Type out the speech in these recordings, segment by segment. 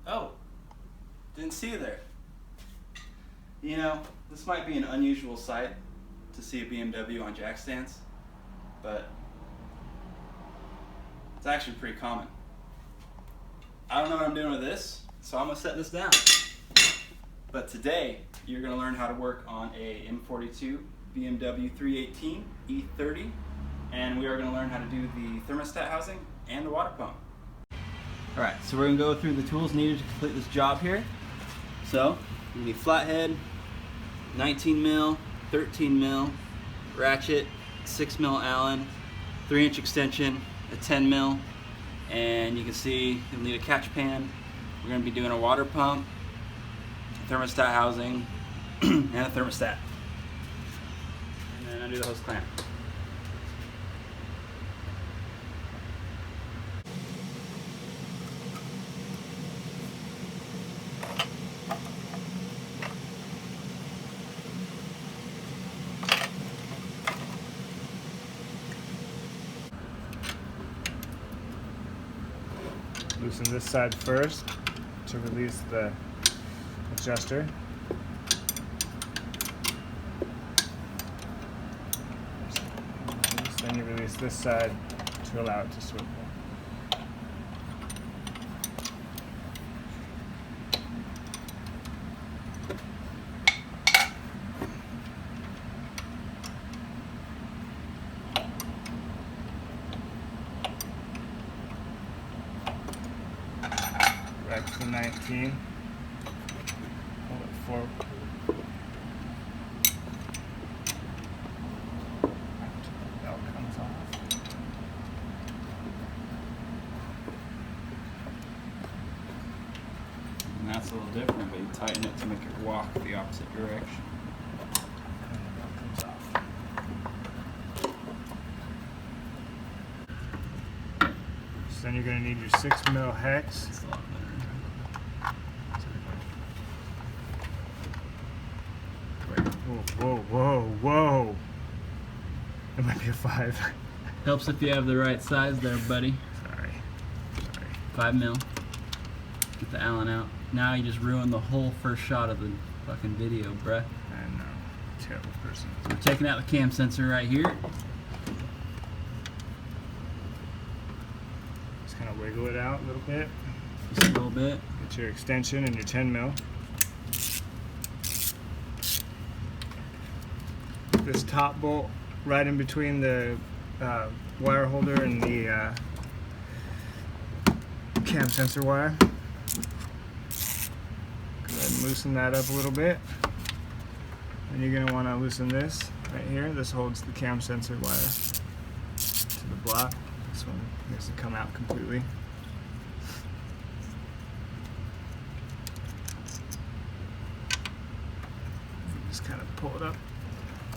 Oh, didn't see you there. You know, this might be an unusual sight to see a BMW on jack stands, but it's actually pretty common. I don't know what I'm doing with this, so I'm gonna set this down. But today, you're gonna learn how to work on a M42 BMW 318 E30, and we are gonna learn how to do the thermostat housing and the water pump. Alright, so we're gonna go through the tools needed to complete this job here. So, you need flathead, 19 mil, 13 mil, ratchet, 6 mil Allen, 3-inch extension, a 10 mil, and you can see you'll need a catch pan. We're going to be doing a water pump, a thermostat housing, and a thermostat. And then undo the hose clamp. Loosen this side first to release the adjuster. Then you release this side to allow it to swivel. Back to the 19. Hold it forward. Belt comes off. And that's a little different, but you tighten it to make it walk the opposite direction. And the belt comes off. So then you're going to need your 6 mil hex. It's a lot better. Whoa, whoa, whoa. It might be a 5. Helps if you have the right size there, buddy. Sorry. 5 mil. Get the Allen out. Now you just ruined the whole first shot of the fucking video, bruh. I know. Terrible person. So we're taking out the cam sensor right here. Just kind of wiggle it out a little bit. Just a little bit. Get your extension and your 10 mil. This top bolt right in between the wire holder and the cam sensor wire. Go ahead and loosen that up a little bit. And you're going to want to loosen this right here. This holds the cam sensor wire to the block. This one needs to come out completely. Just kind of pull it up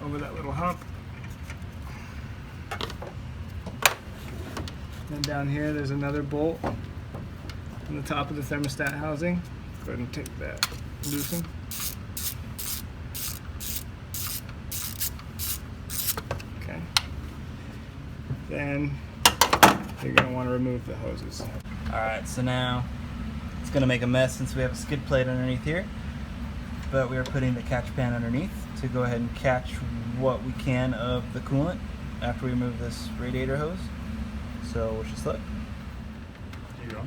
over that little hump. Then down here there's another bolt on the top of the thermostat housing. Go ahead and take that loosen. Okay. Then you're going to want to remove the hoses. Alright, so now it's going to make a mess since we have a skid plate underneath here. But we are putting the catch pan underneath to go ahead and catch what we can of the coolant after we remove this radiator hose. So wish us luck. There you go.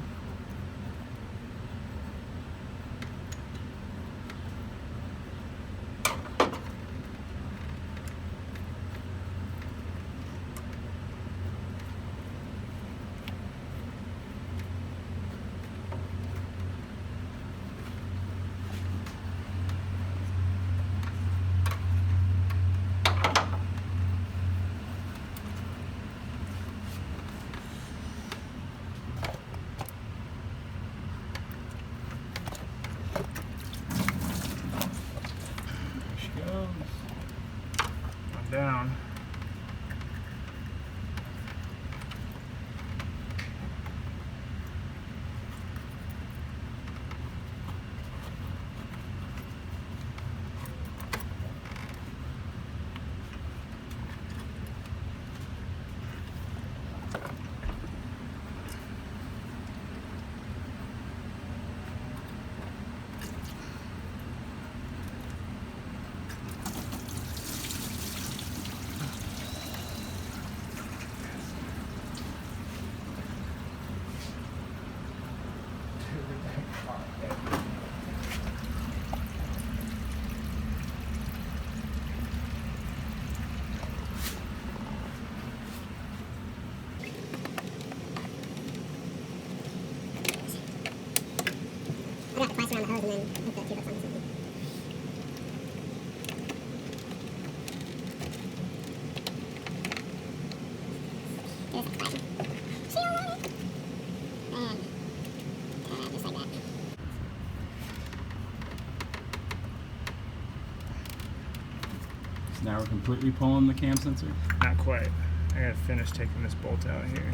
Now we're completely pulling the cam sensor? Not quite. I gotta finish taking this bolt out here.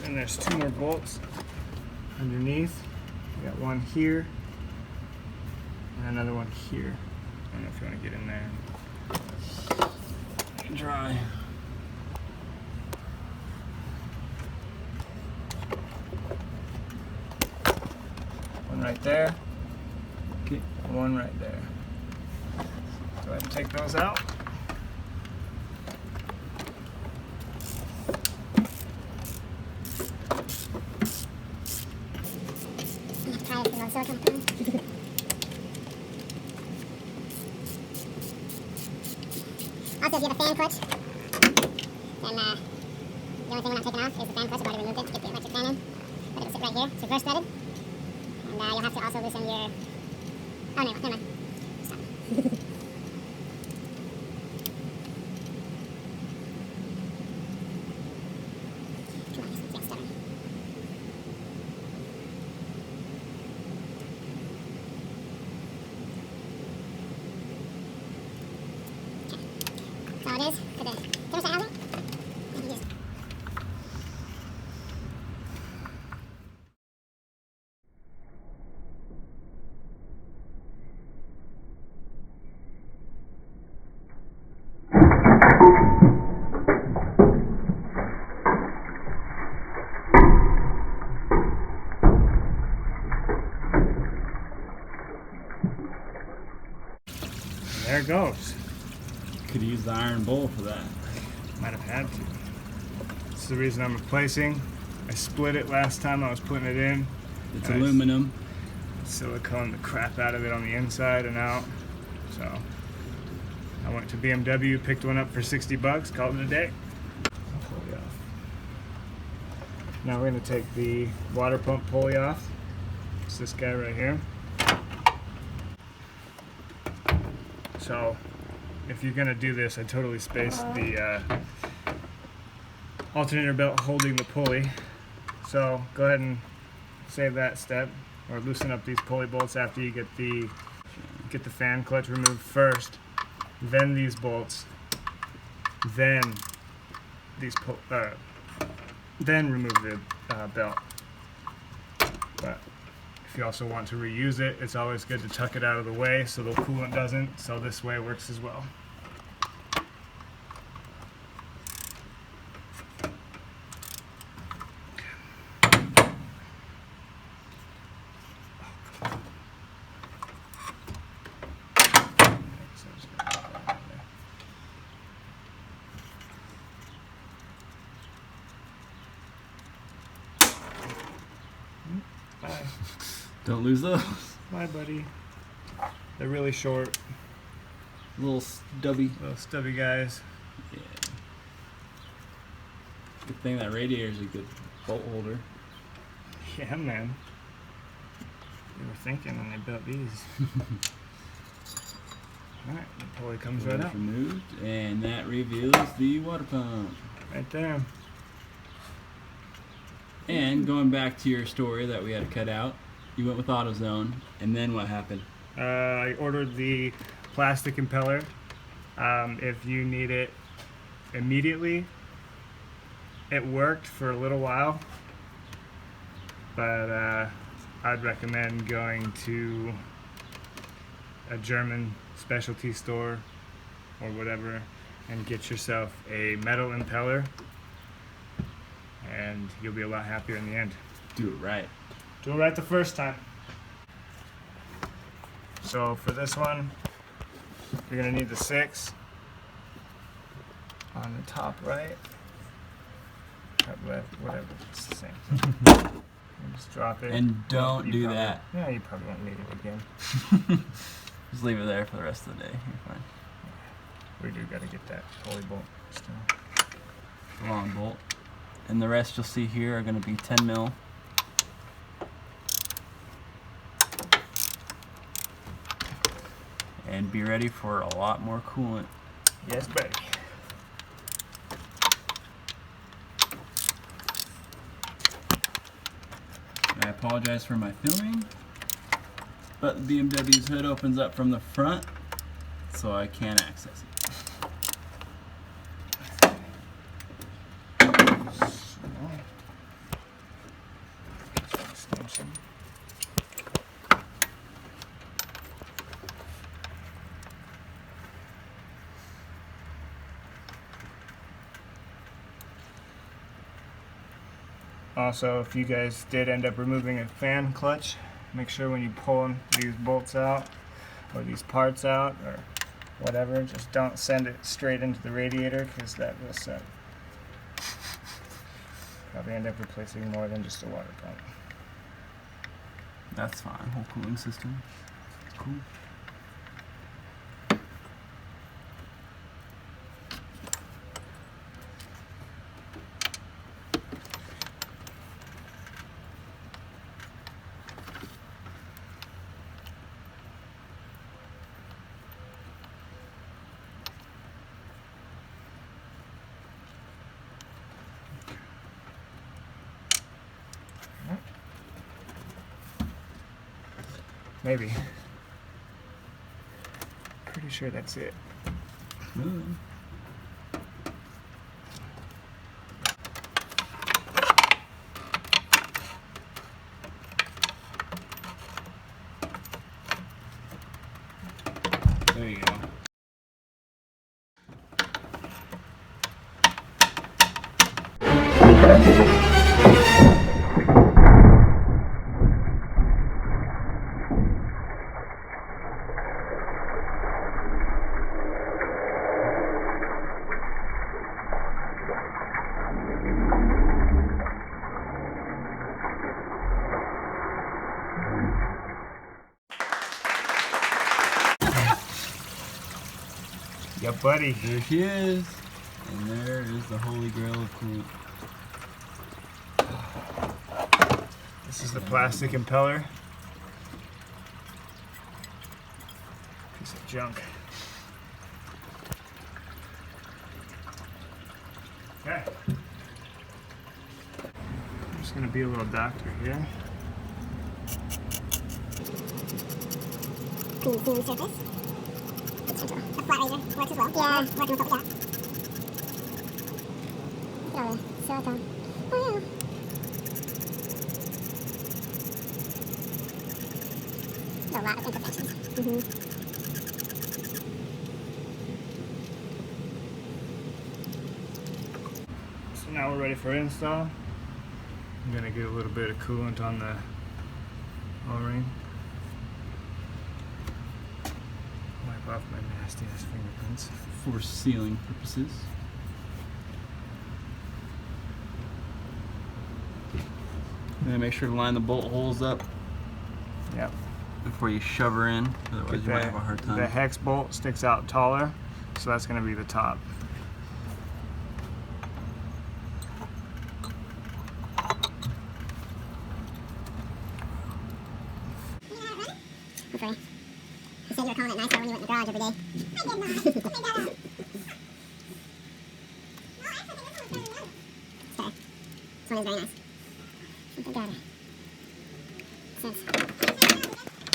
And there's 2 more bolts underneath. We got one here and another one here. I don't know if you want to get in there. I can try. One right there. Okay. One right there. Go ahead and take those out. Also, if you have a fan clutch, then the only thing we're not taking off is the fan clutch. I've already removed it to get the electric fan in. But it'll sit right here. It's reverse threaded. And you'll have to also loosen your... Oh, no, never mind. Stop. Come on, let's get started. So it is for the thermostat housing. You can just There it goes. Could use the iron bowl for that. Might have had to. This is the reason I'm replacing. I split it last time I was putting it in. It's aluminum. Silicone the crap out of it on the inside and out. So I went to BMW, picked one up for 60 bucks, called it a day. Pulley off. Now we're going to take the water pump pulley off. It's this guy right here. So if you're going to do this, I totally spaced the alternator belt holding the pulley. So go ahead and save that step, or loosen up these pulley bolts after you get the fan clutch removed first, then these bolts, then these then remove the belt. But if you also want to reuse it, it's always good to tuck it out of the way so the coolant doesn't. So this way works as well. Bye. Don't lose those. Bye, buddy. They're really short, Little stubby. little stubby guys. Yeah. Good thing that radiator's a good bolt holder. Yeah, man. They were thinking when they built these. Alright, the pulley comes right out. Removed, and that reveals the water pump. Right there. And going back to your story that we had to cut out, you went with AutoZone, and then what happened? I ordered the plastic impeller. If you need it immediately, it worked for a little while, but I'd recommend going to a German specialty store or whatever and get yourself a metal impeller, and you'll be a lot happier in the end. Do it right. Do it right the first time. So for this one, you're gonna need the 6 on the top right, top left, whatever, it's the same. Just drop it. And don't do that. Yeah, you probably won't need it again. Just leave it there for the rest of the day. You're fine. We do got to get that pulley bolt still. The long bolt. And the rest you'll see here are going to be 10 mil. And be ready for a lot more coolant. Yes, buddy. I apologize for my filming, but the BMW's hood opens up from the front, so I can't access it. Also, if you guys did end up removing a fan clutch, make sure when you pull these bolts out or these parts out or whatever, just don't send it straight into the radiator, because that will suck. Probably end up replacing more than just a water pump. That's fine. Whole cooling system. It's cool. Maybe. Pretty sure that's it. Really? There you go. Yeah, buddy. There she is. And there is the holy grail of coolant. This is the plastic impeller. Piece of junk. Okay. I'm just gonna be a little doctor here. Clean surface. A flat razor works as well. Yeah, working with what we got. Look at all the silicone. Oh yeah. There's a lot of imperfections. So now we're ready for install. I'm gonna get a little bit of coolant on the O-ring. Wipe off my nasty ass fingerprints. For sealing purposes. And then make sure to line the bolt holes up Yep. before you shove her in, otherwise you might have a hard time. The hex bolt sticks out taller, so that's going to be the top. Hopefully. You said you were calling it nicer when you went in the garage every day. I did not. I made that up. Okay. This one is very nice. Oh my god. Since.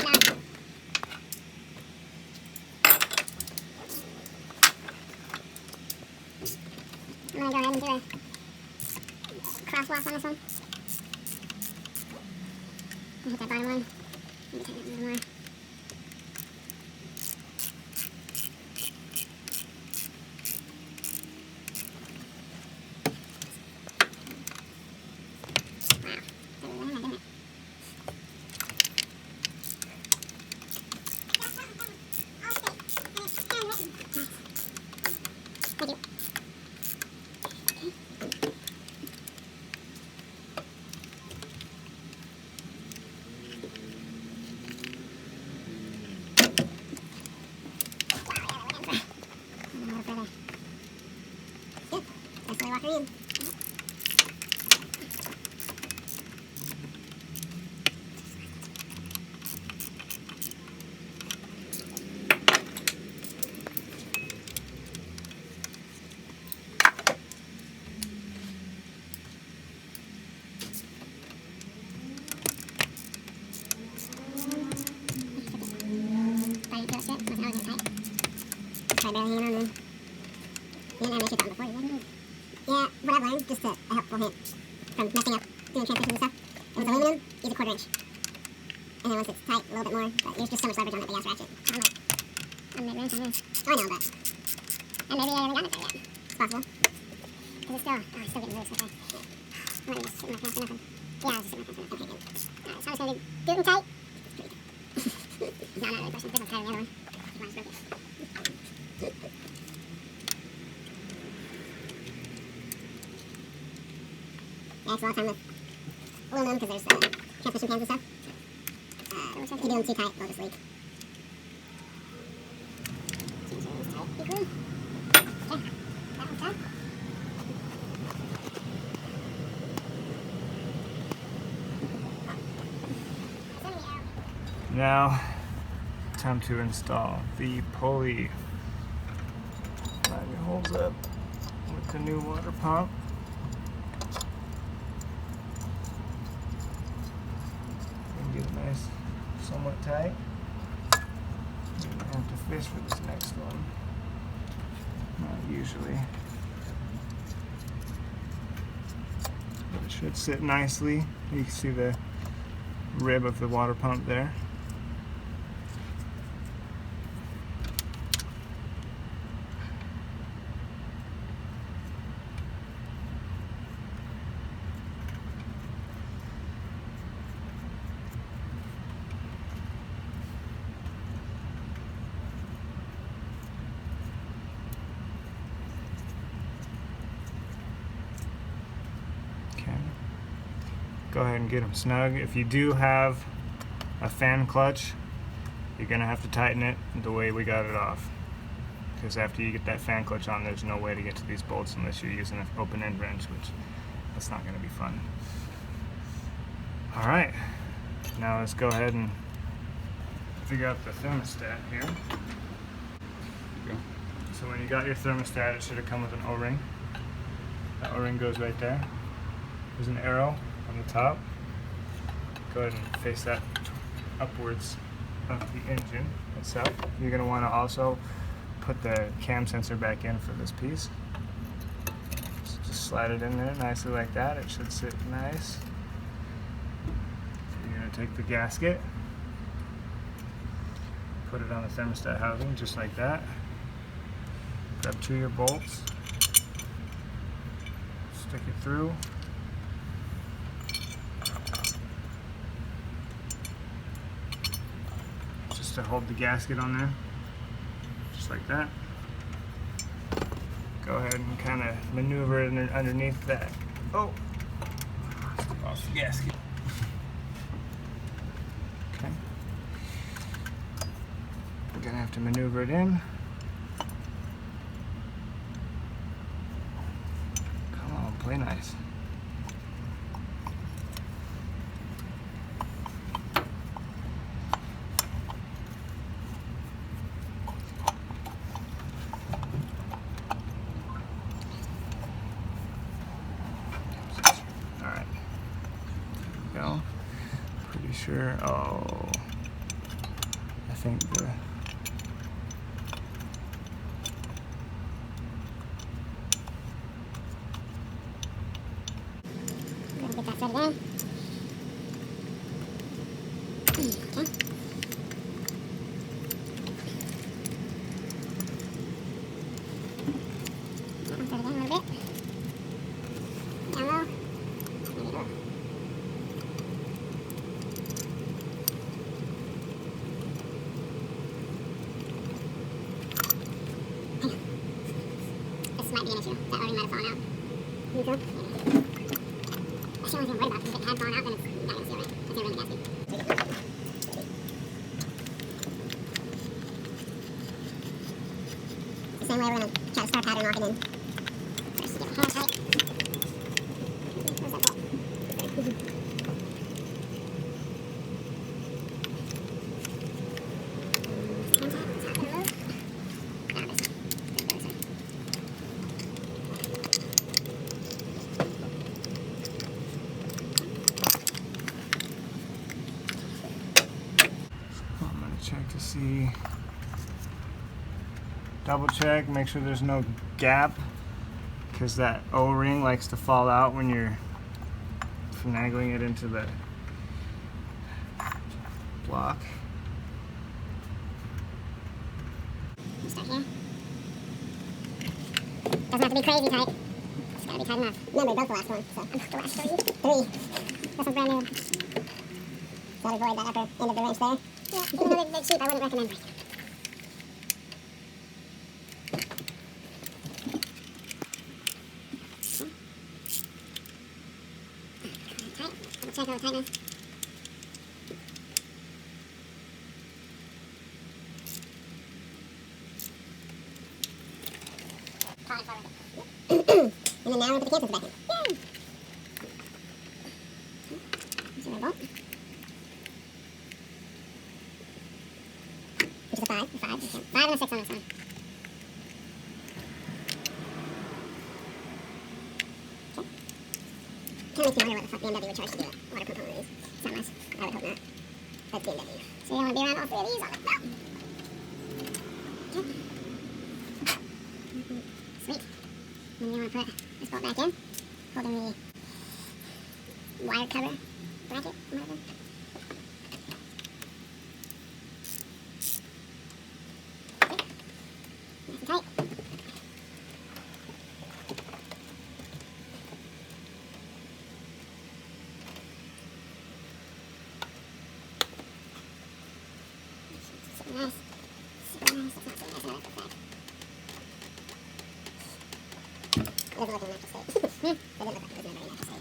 No. I'm gonna go ahead and do a crosswalk on this one. I'll hit that bottom one. Maybe tighten it a little more. in. Barely hanging on there. You didn't have an issue with that before, did you? Yeah, what I've learned, just a helpful hint from messing up doing transmissions and stuff. If it's aluminum, use a 1/4 inch. And then once it's tight, a little bit more, but there's just so much leverage on that big ass ratchet. I'm mid-range on this. Oh, I know, but... And maybe I haven't gotten it there yet. It's possible. Because it's still getting loose, okay. Let me just sit my pants for nothing. Yeah, I was just sitting my pants for nothing. Alright, so I'm just going to do it in tight. It's pretty tight. No, not really pushing. This one's tighter than the other one. Mine's broken. Yeah, it's a lot of time with aluminum because there's transmission pans and stuff. If you do them too tight, they'll just leak. Equally. Okay, that one's done. Now, time to install the pulley. Line your holes up with the new water pump. And get it nice, somewhat tight. You're gonna have to fish for this next one. Not usually. But it should sit nicely. You can see the rib of the water pump there. Go ahead and get them snug. If you do have a fan clutch, you're gonna have to tighten it the way we got it off, because after you get that fan clutch on, there's no way to get to these bolts unless you're using an open end wrench, which that's not gonna be fun. All right, now let's go ahead and figure out the thermostat here. So when you got your thermostat, it should have come with an O-ring. That O-ring goes right there. There's an arrow on the top. Go ahead and face that upwards of the engine itself. You're going to want to also put the cam sensor back in for this piece. Just slide it in there nicely like that. It should sit nice. So you're going to take the gasket, put it on the thermostat housing just like that. Grab 2 of your bolts, stick it through. To hold the gasket on there, just like that. Go ahead and kind of maneuver it underneath that. Oh, off the gasket. Okay. We're gonna have to maneuver it in. Come on, play nice. Pretty sure. Oh, I think the I'm gonna get that threaded in. Okay. I'll thread it in a little bit. Down low. There we go. This might be an issue. That O-ring might have fallen out. You go? That's the only thing I'm worried about, because if it had fallen out, then it's not going to seal right. That's going to ruin the gasket. It's the same way we're going to try to start powdering off and then first get Hammer tight. Where's that bolt? I'm gonna check to see. Double check, make sure there's no gap, because that O-ring likes to fall out when you're finagling it into the block. Start here. Doesn't have to be crazy tight. It's gotta be tight enough. Remember, we built the last one, so the last three. This one's brand new. So to avoid that upper end of the wrench there. Yeah, even though they're cheap, I wouldn't recommend right now. Tight. Double check all the tightness. And then now we're going to put the cancers back in. Yay! Here's our bolt. Which is a 5. A 5. Okay. 5 and a 6 on this one. Okay. Kind of makes me wonder what the fuck BMW would charge to do a water pump on one of these. It's not much. I would hope not. But it's BMW. So you don't want to be around all 3 of these on it. Okay. Sweet. And then you want to put this bolt back in, holding the wire cover bracket, whatever. Okay. Nice and tight. Super nice. Super nice. That's not so nice. Another perfect. It doesn't look like a natural state. It didn't look like it was in a very natural state.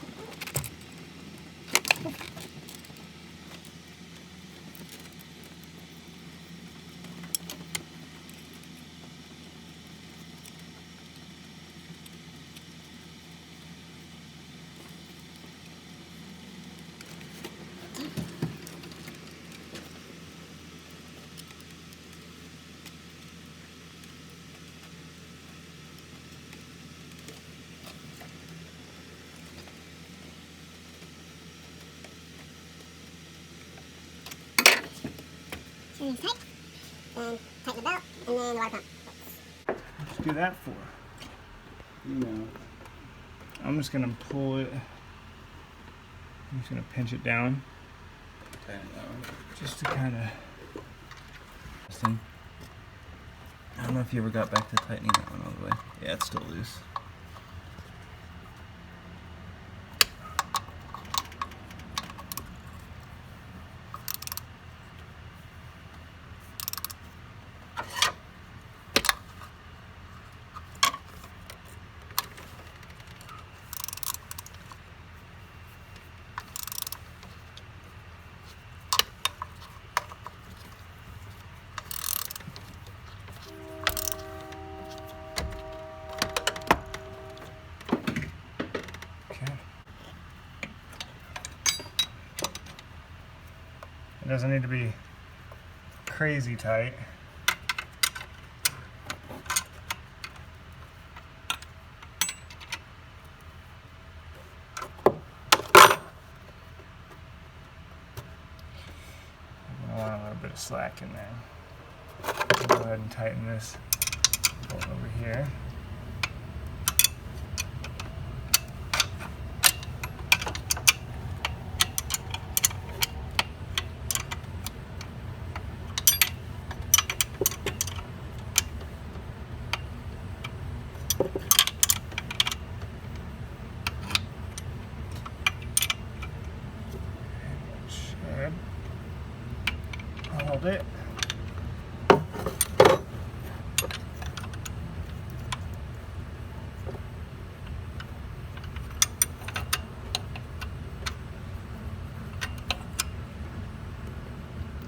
Everything's tight. Then tighten the belt, and then the water pump. What'd you do that for? You know. I'm just gonna pull it. I'm just gonna pinch it down, Tighten that one. just to kind of. I don't know if you ever got back to tightening that one all the way. Yeah, it's still loose. Okay. It doesn't need to be crazy tight. I want a little bit of slack in there. Go ahead and tighten this bolt over here. Should hold it.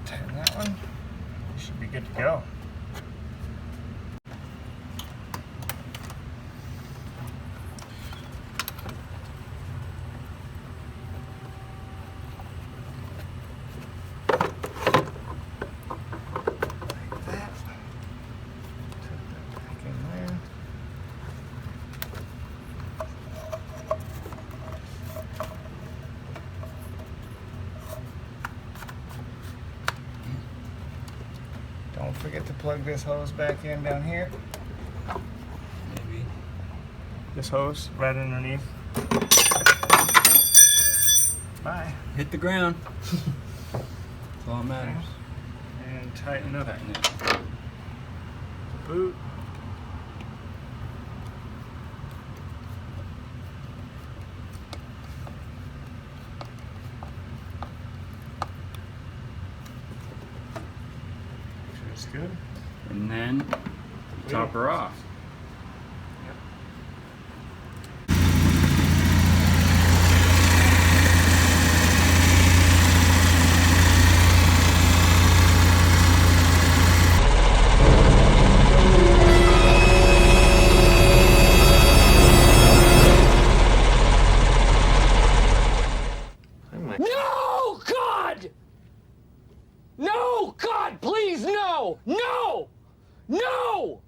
Tighten that one. Should be good to go. plug this hose back in down here. Maybe. This hose right underneath. Bye. Hit the ground. That's all that matters. And tighten up Tighten it. the boot. Make sure it's good. And then top her off. No, God! No, God, please, no! No! No!